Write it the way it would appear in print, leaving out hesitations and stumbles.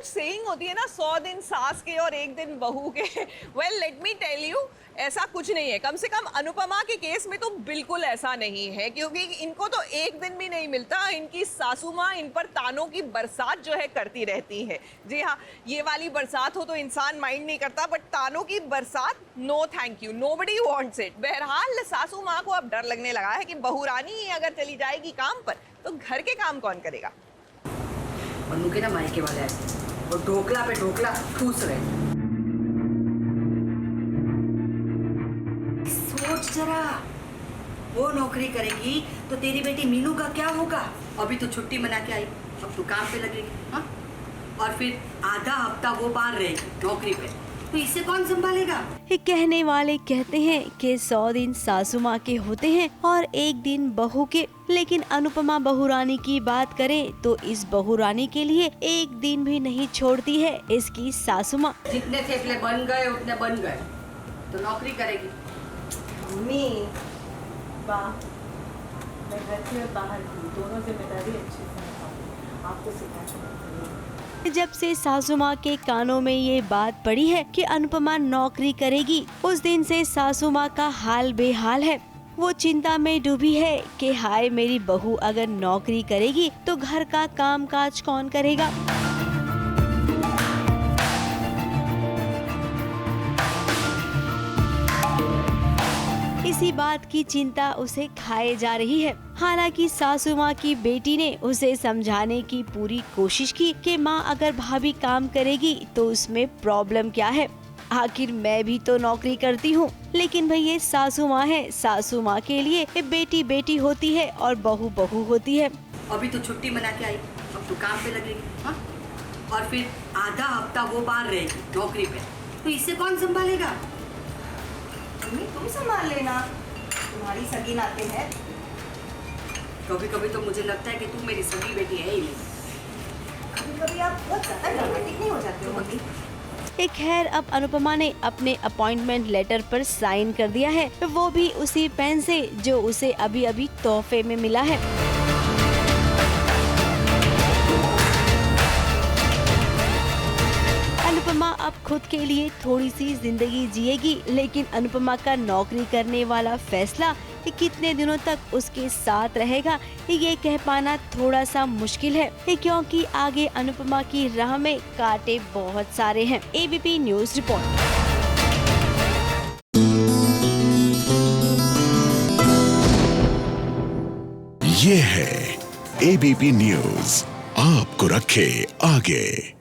कुछ सेइंग होती है ना, 100 दिन सास के और 1 दिन बहू के। Well let me tell you, ऐसा कुछ नहीं है। कम से कम अनुपमा के केस में तो बिल्कुल ऐसा नहीं है, क्योंकि इनको तो 1 दिन भी नहीं मिलता। इनकी सासू माँ इन पर तानों की बरसात जो है करती रहती है। जी हाँ, ये वाली बरसात हो तो इंसान माइंड नहीं करता, बट तानों की बरसात no thank you, nobody wants it. बहरहाल सासू माँ को अब डर लगने लगा है कि बहू रानी अगर चली जाएगी काम पर तो घर के काम कौन करेगा। मन्नू के ना मायके वाले आए और ढोकला पे ढोकला ठूस रहे। सोच जरा, वो नौकरी करेगी तो तेरी बेटी मीनू का क्या होगा? अभी तो छुट्टी मना के आई, अब तो काम पे लगेगी। हाँ, और फिर आधा हफ्ता वो बाहर रहेगी नौकरी पे, तो इसे कौन संभालेगा? कहने वाले कहते हैं कि 100 दिन सासू माँ के होते हैं और 1 दिन बहू के, लेकिन अनुपमा बहू रानी की बात करें तो इस बहू रानी के लिए 1 दिन भी नहीं छोड़ती है इसकी सासू माँ। जितने थेपले बन गए उतने बन गए, तो नौकरी करेगी। मम्मी, वाह, मैं घर की और बाहर की दोनों जिम्मेदारी अच्छे से निभाऊंगी। आपको सिखाना है। जब से सासू माँ के कानों में ये बात पड़ी है कि अनुपमा नौकरी करेगी, उस दिन से सासू माँ का हाल बेहाल है। वो चिंता में डूबी है कि हाय मेरी बहू अगर नौकरी करेगी तो घर का काम काज कौन करेगा। इसी बात की चिंता उसे खाए जा रही है। हालांकि सासू माँ की बेटी ने उसे समझाने की पूरी कोशिश की कि माँ अगर भाभी काम करेगी तो उसमें प्रॉब्लम क्या है, आखिर मैं भी तो नौकरी करती हूँ। लेकिन भाई ये सासू माँ है, सासू माँ के लिए बेटी बेटी होती है और बहू बहू होती है। अभी तो छुट्टी मना के आई, अब तो काम पे लगेगी। हाँ, और फिर आधा हफ्ता वो बाहर रहेगी नौकरी पे, तो इसे कौन संभालेगा? मम्मी, तुम संभाल लेना, तुम्हारी सगी नाते हैं। कभी कभी तो मुझे लगता है कि तू मेरी सगी बेटी है ही नहीं। कभी कभी आप बहुत ज्यादा ड्रामेटिक नहीं हो जाते हो मम्मी। खैर अब अनुपमा ने अपने अपॉइंटमेंट लेटर पर साइन कर दिया है, वो भी उसी पेन से जो उसे अभी अभी तोहफे में मिला है। अनुपमा अब खुद के लिए थोड़ी सी जिंदगी जिएगी, लेकिन अनुपमा का नौकरी करने वाला फैसला कितने दिनों तक उसके साथ रहेगा ये कह पाना थोड़ा सा मुश्किल है, क्योंकि आगे अनुपमा की राह में कांटे बहुत सारे हैं। ABP news report. ये है एबीपी न्यूज, आपको रखे आगे।